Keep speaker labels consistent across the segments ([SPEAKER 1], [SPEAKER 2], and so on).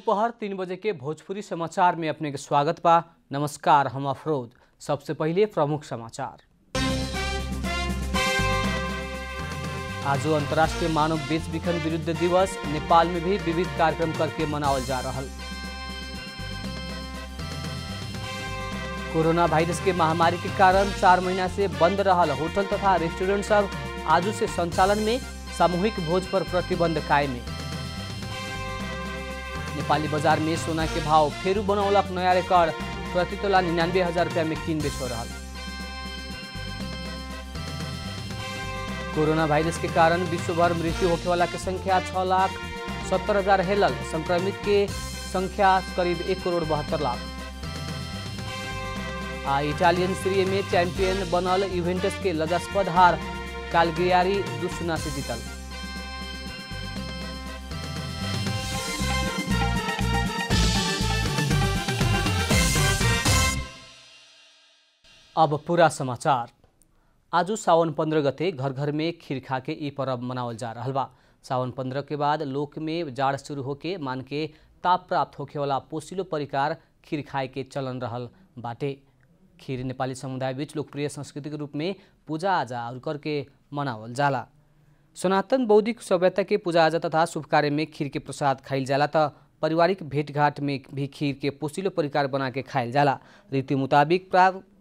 [SPEAKER 1] दोपहर 3 बजे के भोजपुरी समाचार में अपने के स्वागत बा। नमस्कार, हम अफरोज। सबसे पहले प्रमुख समाचार। आज अंतर्राष्ट्रीय मानव बेच-बिखन विरुद्ध दिवस। नेपाल में भी विविध कार्यक्रम करके मनावल जा रहल। कोरोना वायरस के महामारी के कारण 4 महीना से बंद रहल होटल तथा रेस्टोरेंट सब आज से संचालन में। सामूहिक भोज पर प्रतिबंध कायम। नेपाली बाजार में सोना के भाव फेरू बनौलक नया रिकॉर्ड। प्रति तोला 99,000 रुपया में किन बेच हो रहा। कोरोना वायरस के कारण विश्वभर मृत्यु होने वाला की संख्या 6,70,000 हेलल। संक्रमित के संख्या करीब 1,72,00,000। इटालियन सीरी में चैंपियन बनल यूवेंटस के लज्जास्पद हार। कालग्रियारी 2-0 से जीतल। अब पूरा समाचार। आज सावन 15 गते घर घर में खीर खाके ई पर्व मनावल जा रहा बा। सावन 15 के बाद लोक में जाड़ शुरू होके मान के ताप प्राप्त होखे वाला पोसिलो परिकार खीर खाए के चलन रहल बाटे। खीर नेपाली समुदाय बीच लोकप्रिय संस्कृति के रूप में पूजा आजा और करके मनावल जाला। सनातन बौद्धिक सभ्यता के पूजा आजा तथा शुभ कार्य में खीर के प्रसाद खाइल जाला त पारिवारिक भेंटघाट में भी खीर के पोसिलो परिकार बना के खाइल जाला। रीति मुताबिक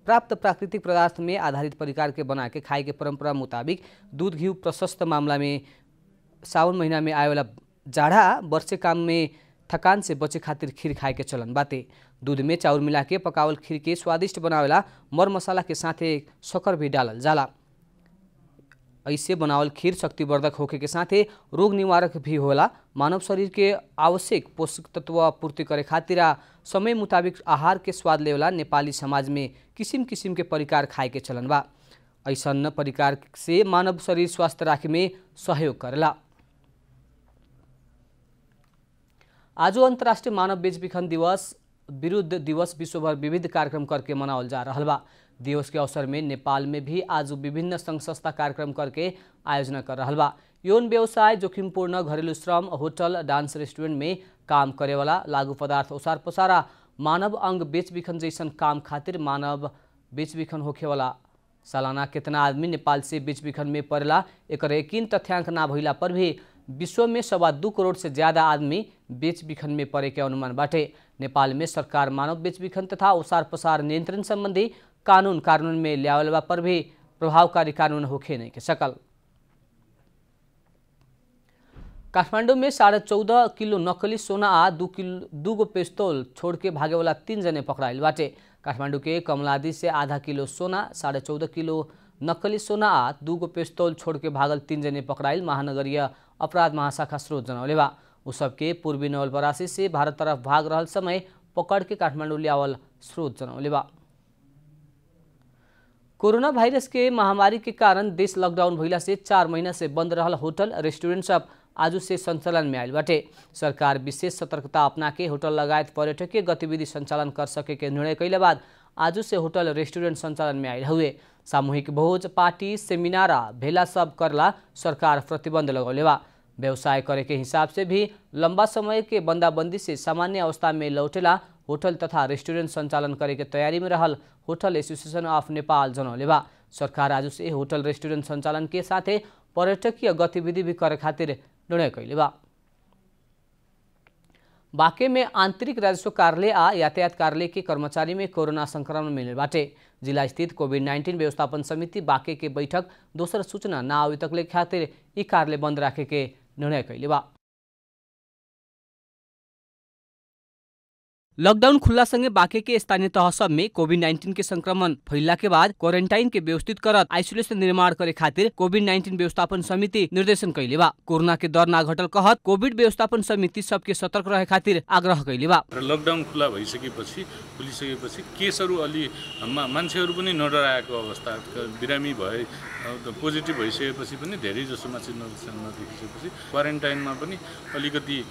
[SPEAKER 1] प्राप्त प्राकृतिक पदार्थ में आधारित परिकार के बना के खाए के परंपरा मुताबिक दूध घी प्रशस्त मामला में सावन महीना में आए वाला जाड़ा वर्षे काम में थकान से बचे खातिर खीर खाए के चलन बाटे। दूध में चाउर मिला के पकावल खीर के स्वादिष्ट बनावेला मर मसाला के साथे शक्कर भी डालल जाला। ऐसे बनावल खीर शक्तिवर्धक होके के साथे रोग निवारक भी होला। मानव शरीर के आवश्यक पोषक तत्व पूर्ति करे खातिर समय मुताबिक आहार के स्वाद लेवला नेपाली समाज में किसिम किसिम के परिकार खाए के चलन बा। ऐसन परिकार से मानव शरीर स्वस्थ राखे में सहयोग करेला। आज अंतर्राष्ट्रीय मानव बेच-बिखन दिवस विरुद्ध दिवस विश्वभर विविध कार्यक्रम करके मनावल जा रहा बा। दिवस के अवसर में नेपाल में भी आज विभिन्न संघ संस्था कार्यक्रम करके आयोजना कर रहा बा। यौन व्यवसाय, जोखिमपूर्ण घरेलू श्रम, होटल, डांस, रेस्टोरेंट में काम करे वाला, लागू पदार्थ ओसार पसारा, मानव अंग बेच-बिखन जैसन काम खातिर मानव बेच-बिखन होखे वाला सालाना कितना आदमी नेपाल से बेच-बिखन में पड़ेला एक यकीन तथ्यांक ना भइला पर भी विश्व में 2.25 करोड़ से ज्यादा आदमी बेच-बिखन में पड़े के अनुमान बाटे। नेपाल में सरकार मानव बेच-बिखन तथा ओसार पसार नियंत्रण संबंधी कानून में ल्यावल पर भी प्रभावकारी कानून होखे नहीं के सकल। काठमांडू में 14.5 किलो नकली सोना आ 2 गो पिस्तौल छोड़ के भागे वाला 3 जने पकड़ाइल बाटे। काठमांडू के कमलादी से आधा किलो सोना, 14.5 किलो नकली सोना आ 2 गो पिस्तौल छोड़ के भागल 3 जने पकड़ाइल महानगरीय अपराध महाशाखा स्रोत जनौले बा। उ सबके पूर्वी नवलपरासी से भारत तरफ भाग रहल समय पकड़ के काठमांडू ल्यावल स्रोत जनौले बा। कोरोना वायरस के महामारी के कारण देश लॉकडाउन भइला से 4 महीना से बंद रहल होटल, रेस्टोरेंट सब आज से संचालन में आयल बाटे। सरकार विशेष सतर्कता अपना के होटल लगायत पर्यटकीय गतिविधि संचालन कर सके के निर्णय कैले बाद आज से होटल, रेस्टोरेंट संचालन में आयल हुए। सामूहिक भोज, पार्टी, सेमिनार, भेला सब करला सरकार प्रतिबंध लगौले बा। व्यवसाय करे के हिसाब से भी लंबा समय के बंदाबंदी से सामान्य अवस्था में लौटेला होटल तथा रेस्टोरेंट संचालन करे के तैयारी में रहल होटल एसोसिएशन ऑफ नेपाल जनौले बा। सरकार आज से होटल, रेस्टोरेंट संचालन के साथे पर्यटकीय गतिविधि भी करे खातिर निर्णय कैले बा। बाँके में आंतरिक राजस्व कार्यालय आ यातायात कार्यालय के कर्मचारी में कोरोना संक्रमण मिले बाटे। जिला स्थित कोविड-19 व्यवस्थापन समिति बाँके के बैठक दोसर सूचना ना आवे तकले खातिर ई कार्यालय बंद राखे के निर्णय कैले बा। लॉकडाउन खुल्ला संगे बाँके के स्थानीय तह सब में कोविड-19 के संक्रमण फैलला के बाद क्वारेंटाइन के व्यवस्थित करत आइसोलेशन निर्माण करे खातिर कोविड-19 व्यवस्थापन समिति निर्देशन कैले बा। कोरोना के दर ना घटल कहत कोविड व्यवस्थापन समिति सबके सतर्क रहे खातिर आग्रह कैले बा।
[SPEAKER 2] लकडाउन खुला भइसकेपछि खुलिसकेपछि केसहरू अलि मान्छेहरू पनि नडराएको अवस्था, बिरामी भए पोजिटिभ भइसकेपछि पनि धेरै जसो मान्छे नदेखिसकेपछि क्वारेन्टाइनमा पनि अलिकति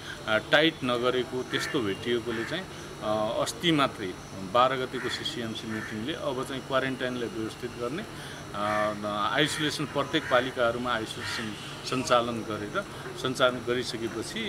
[SPEAKER 2] टाइट नगरेको त्यस्तो भेटिएकोले चाहिँ अस्ति मात्रै 12 गतेको सीसीएमसी मिटिङले अब चाहिँ क्वारेन्टाइनलाई व्यवस्थित गर्ने, आइसोलेसन प्रत्येक पालिकाहरूमा आइसोलेसन सञ्चालन गरिसकेपछि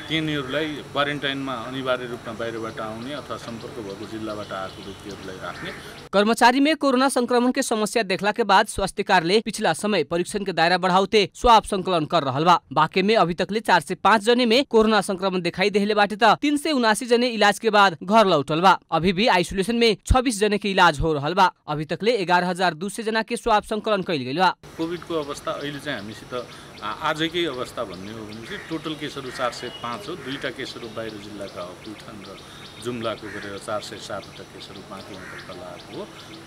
[SPEAKER 2] तिनीहरूलाई क्वारेन्टाइनमा अनिवार्य रूपमा बाहिरबाट आउने अथवा संपर्क भएको जिल्लाबाट आएको व्यक्तिहरूलाई राख्ने।
[SPEAKER 1] कर्मचारी में कोरोना संक्रमण के समस्या देखला के बाद स्वास्थ्य कार्यालय पिछला समय परीक्षण के दायरा बढ़ाते स्वाब संकलन कर रहल बा। बाँके में अभी तकले 4 से 5 जने में कोरोना संक्रमण दिखाई देले बाटे त 379 जने इलाज के बाद घर लौटल बा। अभी भी आइसोलेशन में 26 जने के इलाज हो रहल बा। अभी तकले 11,200 जना के स्वाब संकलन कैल गइल बा।
[SPEAKER 2] कोभिड को अवस्था अहिले चाहिँ हामीसित आजकै अवस्था भन्ने हो भने चाहिँ टोटल केसहरू 405 हो। 2टा केसहरू बाहिर जिल्लाका हो, प्युठान र जुम्लाको गरेर 407वटा केसहरू बाँकी अन्तर्गत हो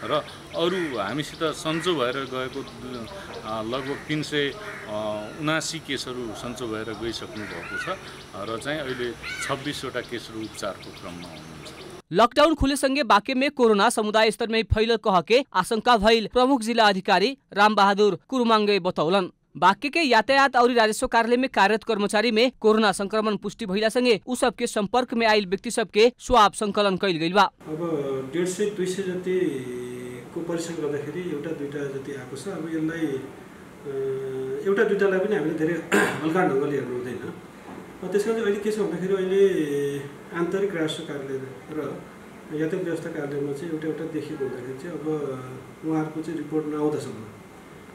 [SPEAKER 2] र अरू हामीसित सन्चो भएर गएको लगभग 379 केसहरू सन्चो भएर गइसक्नु भएको छ र चाहिँ अहिले 26वटा केसहरू उपचारको क्रममा हुनुहुन्छ।
[SPEAKER 1] लॉकडाउन खुले संगे बाँके में कोरोना समुदाय स्तर में फैलल कह के आशंका भइल प्रमुख जिला अधिकारी राम बहादुर कुरुमांगे बतौलन। बाँके के यातायात और राजस्व कार्यालय में कार्यरत कर्मचारी में कोरोना संक्रमण पुष्टि भइला संगे उ सबके संपर्क में आइल व्यक्ति सबके स्वाब संकलन कैल गइल बा।
[SPEAKER 3] अब 150-200 जति को परीक्षण गर्दाखेरि एउटा दुईटा जति आएको छ। अब यसलाई एउटा दुईटालाई पनि हामीले धेरै हल्का ढङ्गले हेर्नु हुँदैन। त्यसकारण अहिले के छ भन्दाखेरि अहिले आन्तरिक राजस्व कार्यालय र यातायात व्यवस्था कार्यालयमा चाहिँ एउटा देखिएको हुँदाखेरि चाहिँ अब उहाँहरूको चाहिँ रिपोर्ट नआउँदासम्म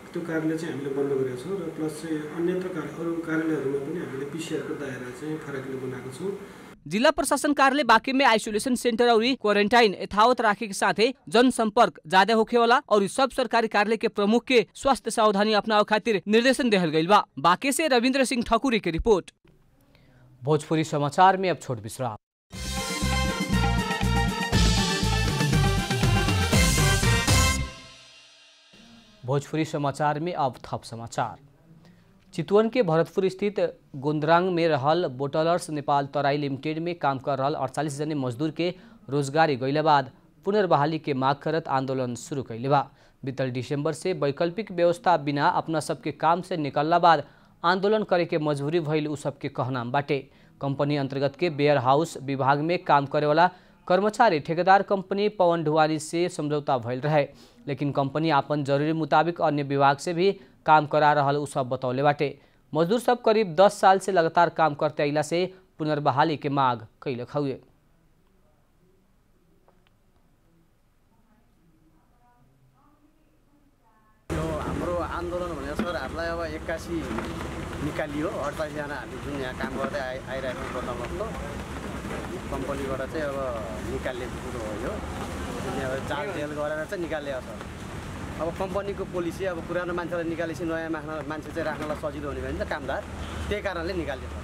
[SPEAKER 3] त्यो कार्यालय चाहिँ हामीले बन्द गरेका छौँ र प्लस चाहिँ अन्यत्र अरू कार्यालयहरूमा पनि हामीले पीसीआरको दायरा चाहिँ फरकले बनाएको छौँ।
[SPEAKER 1] जिला प्रशासन कार्यालय बाँके में आइसोलेशन सेंटर और क्वारेंटाइन यथावत राखे के साथे जनसंपर्क ज्यादा होखे वाला और सब सरकारी कार्यालय के प्रमुख के स्वास्थ्य सावधानी अपनावे खातिर निर्देशन देहल गइल बा। बाँके से रविन्द्र सिंह ठकुरी की रिपोर्ट। भोजपुरी समाचार में अब छोट विश्राम। भोजपुरी समाचार में अब थप समाचार। चितवन के भरतपुर स्थित गोंदरांग में रहल बोटलर्स नेपाल तराई लिमिटेड में काम कर रहल 48 जने मजदूर के रोजगारी गइला बाद पुनर्बहाली के माग करत आंदोलन शुरू कैले बा। बीतल दिसंबर से वैकल्पिक व्यवस्था बिना अपना सबके काम से निकलला बाद आंदोलन करे के मजबूरी भइल उ सबके कहनाम बाटे। कंपनी अंतर्गत के वेयर हाउस विभाग में काम करे वाला कर्मचारी ठेकेदार कंपनी पवन ढुवानी से समझौता भइल रहे, लेकिन कंपनी आपन जरूरी मुताबिक अन्य विभाग से भी काम करा रहल उ सब बतौले बाटे। मजदूर सब करीब 10 साल से लगातार काम करते अइला से पुनर्बहाली के माग कैलक हउए।
[SPEAKER 4] हाम्रो आन्दोलन भनेर सरहरूलाई अब 81 निकालियो। 48 जना हामी जुन यहाँ काम गर्दै आइरहेको प्रथमको कम्पनीबाट चाहिँ अब निकाल्ने कुरो हो यो। अब जाल जेल गरेर चाहिँ निकाल्यो सर। अब कम्पनीको पोलिसी अब पुरानो मान्छेलाई निकालेपछि नयाँ मान्छे चाहिँ राख्नलाई सजिलो हुने भयो नि त कामदार, त्यही कारणले निकाल्यो सर।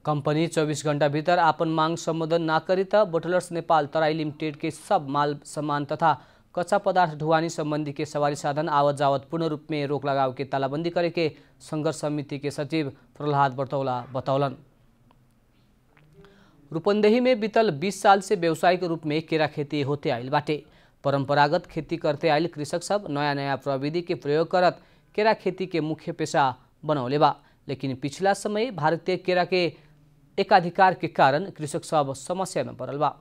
[SPEAKER 1] कंपनी 24 घंटा भीतर आपन मांग संबोधन ना करी त बोटलर्स नेपाल तराई लिमिटेड के सब माल सामान तथा कच्चा पदार्थ ढुवानी संबंधी के सवारी साधन आवत जावत पूर्ण रूप में रोक लगाव के तालाबंदी करे के संघर्ष समिति के सचिव प्रहलाद बर्तौला बतौलन। रूपन्देही में बीतल 20 साल से व्यावसायिक रूप में केरा खेती होते आइल बाटे। परंपरागत खेती करते आइल कृषक सब नया नया प्रविधि के प्रयोग करत केरा खेती के मुख्य पेशा बनौले बा, लेकिन पिछला समय भारतीय केरा के एकाधिकार के कारण कृषक सब समस्या में पड़ल बा।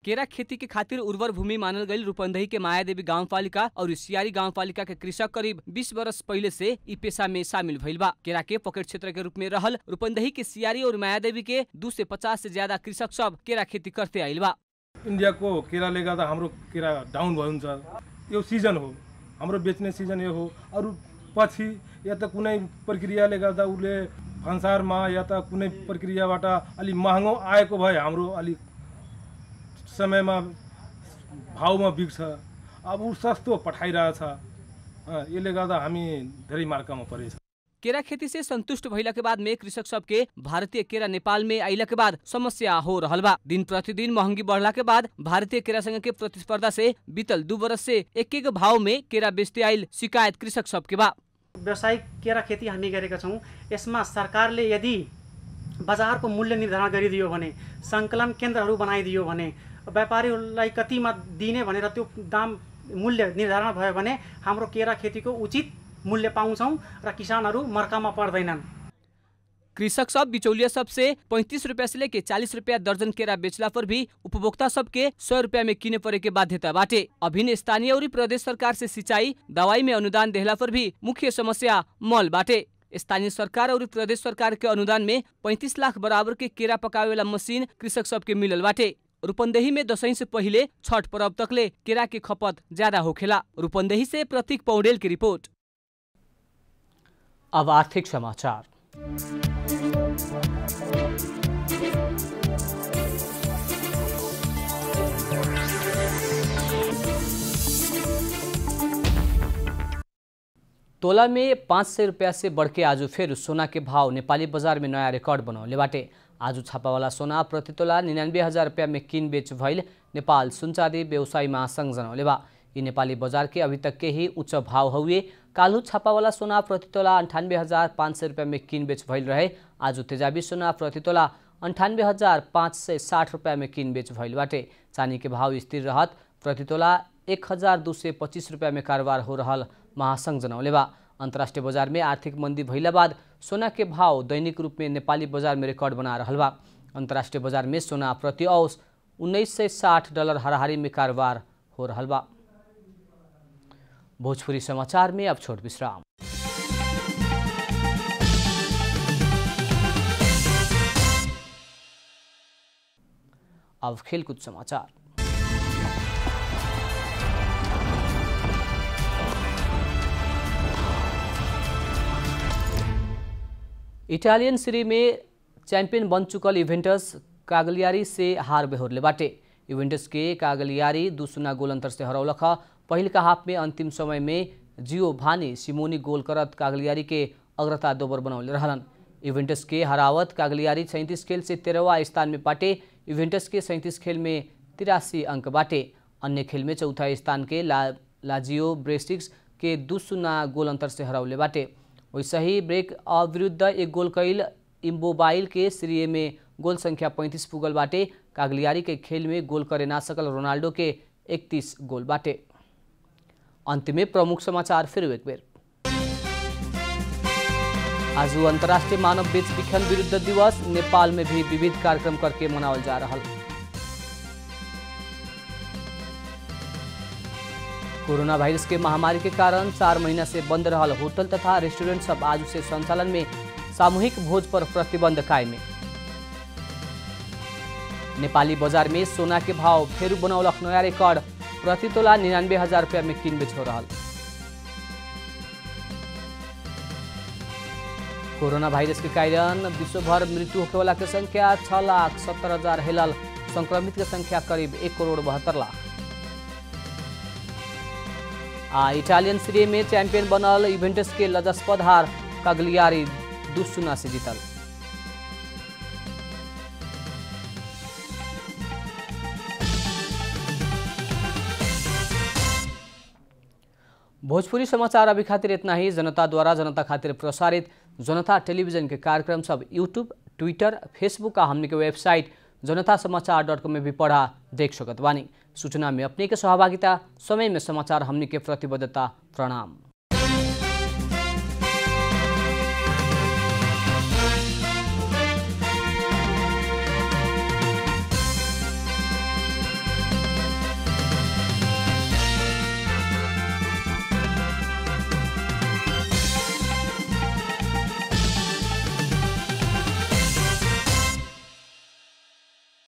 [SPEAKER 1] केरा खेती के खातिर उर्वर भूमि मानल गई रूपन्देही के मायादेवी गांवपालिका और सियारी गांवपालिका के कृषक करीब 20 वर्ष पहले से इ पेशा में शामिल भइल बा। केरा के पॉकेट क्षेत्र के रूप में रहल रूपन्देही के सियारी और मायादेवी के 2 से 50 से ज्यादा कृषक सब केरा खेती करते आइल बा।
[SPEAKER 5] इंडिया को केराले गर्दा हाम्रो केरा डाउन भयो हुन्छ। यो सिजन हो, हाम्रो बेच्ने सिजन यो हो। अरू पछि या त कुनै प्रक्रियाले गर्दा उले भन्सारमा या त कुनै प्रक्रियाबाट अलि महँगो आएको भए हाम्रो अलि समयमा भावमा बिग्छ। अब उ सस्तो पठाइरहेछ, यसले गर्दा हामी धेरै मार्कामा परेछ।
[SPEAKER 1] केरा खेती से संतुष्ट भइला के बाद में कृषक सब के भारतीय केरा नेपाल में आइला के बाद समस्या हो रहल बा। दिन प्रतिदिन महंगी बढ़ला के बाद भारतीय केरा संघ के प्रतिस्पर्धा से बीतल 2 वर्ष से एक भाव में केरा बेचते आइल शिकायत कृषक सब के बा।
[SPEAKER 6] व्यावसायिक केरा खेती हामी गरेका छौं। यसमा सरकारले यदि बजारको मूल्य निर्धारण गरिदियो भने, संकलन केन्द्रहरू बनाइदियो भने, व्यापारीहरूलाई कतिमा दिने भनेर त्यो दाम मूल्य निर्धारण भयो भने हाम्रो केरा खेतीको उचित मूल्य पाउँछौं र किसानहरू मर्कामा पर्दैनन्।
[SPEAKER 1] कृषक सब बिचौलिया सब से 35 रुपया से लेके 40 रुपया दर्जन केरा बेचला पर भी उपभोक्ता सब के 100 रुपया में किने परे के बाध्यता बाटे। अभिन्न स्थानीय और प्रदेश सरकार से सिंचाई दवाई में अनुदान देहला पर भी मुख्य समस्या मल बाटे। स्थानीय सरकार और प्रदेश सरकार के अनुदान में 35 लाख बराबर के केरा पकावे वाला मशीन कृषक सब के मिलल बाटे। रूपन्देही में दशैं से पहिले छठ पर्व तकले केरा की खपत ज्यादा होखेला। रूपन्देही से प्रतीक पौडेल की रिपोर्ट। अब आर्थिक समाचार। तोला में 500 रुपया से बढ़ के आज फिर सोना के भाव नेपाली बाजार में नया रिकॉर्ड बनौले बाटे। आज छापावाला सोना प्रति तोला 99,000 रुपया में किन बेच भइल नेपाल सुनचाँदी व्यवसायी महासंघ जनौले बा। ये नेपाली बाजार के अभी तक के ही उच्च भाव हुए। कालू छापावाला सोना प्रति तोला 98,500 रुपया में किन बेच भइल रहे। आज तेजाबी सोना प्रति तोला 98,560 रुपया में किन बेच भइल बाटे। चांदी के भाव स्थिर रहत प्रति तोला 1,225 रुपया में कारोबार हो रहा महासंघ जनौले बा। अंतर्राष्ट्रीय बाजार में आर्थिक मंदी भइला बाद सोना के भाव दैनिक रूप में नेपाली बाजार में रिकॉर्ड बना रहल बा। अंतर्राष्ट्रीय बाजार में सोना प्रति औंस $1960 हाराहारी में कारोबार हो रहल बा। भोजपुरी समाचार में अब छोट विश्राम। अब खेलकूद समाचार। इटालियन सीरी में चैंपियन बन चुकल इवेंटस कागलियारी से हार बेहोरले बाटे। इवेंटस के कागलियारी 2-0 गोल अंतर से हरौलख। पहिल का हाफ में अंतिम समय में जियोभानी सिमोनी गोल करत कागलियारी के अग्रता दोबर बनौले रहलन। इवेंटस के हरावत कागलियारी 37 खेल से 13वां स्थान में बाटे। इवेंटस के 37 खेल में 83 अंक बाटे। अन्य खेल में चौथा स्थान के लाजियो ब्रेस्टिक्स के 2-0 गोल अंतर से हरौले बाटे। वैसे ही ब्रेक विरुद्ध एक गोल कैल इम्बोबाइल के सीरीए में गोल संख्या 35 पुगल बाटे। कागलियारी के खेल में गोल करे ना सकल रोनाल्डो के 31 गोल बाटे। अंत में प्रमुख समाचार फिर एक बेर। आज अंतर्राष्ट्रीय मानव बेच बिखन विरुद्ध दिवस नेपाल में भी विविध कार्यक्रम करके मनावल जा रहा। कोरोना वायरस के महामारी के कारण 4 महीना से बंद रहल होटल तथा रेस्टोरेंट सब आज से संचालन में सामूहिक भोज पर प्रतिबंध कायम। नेपाली बाजार में सोना के भाव फेर बनौलक नया रिकॉर्ड। प्रति तोला 99,000 रुपया में किन बेच हो रहा। कोरोना वायरस के कारण विश्वभर मृत्यु होने वाला के संख्या 6,70,000 हेलल। संक्रमित के संख्या करीब 1,72,00,000। इटालियन सीरी में चैंपियन बनल इवेंटस के लज्जास्पद हार कागलियारी 2-0 से जीतल। भोजपुरी समाचार अभी खातिर इतना ही। जनता द्वारा जनता खातिर प्रसारित जनता टेलीविजन के कार्यक्रम सब यूट्यूब, ट्विटर, फेसबुक और हमने के वेबसाइट जनतासमाचार.com में भी पढ़ा देख सकत बानी। सूचना में अपने के सहभागिता, समय में समाचार हमने के प्रतिबद्धता। प्रणाम।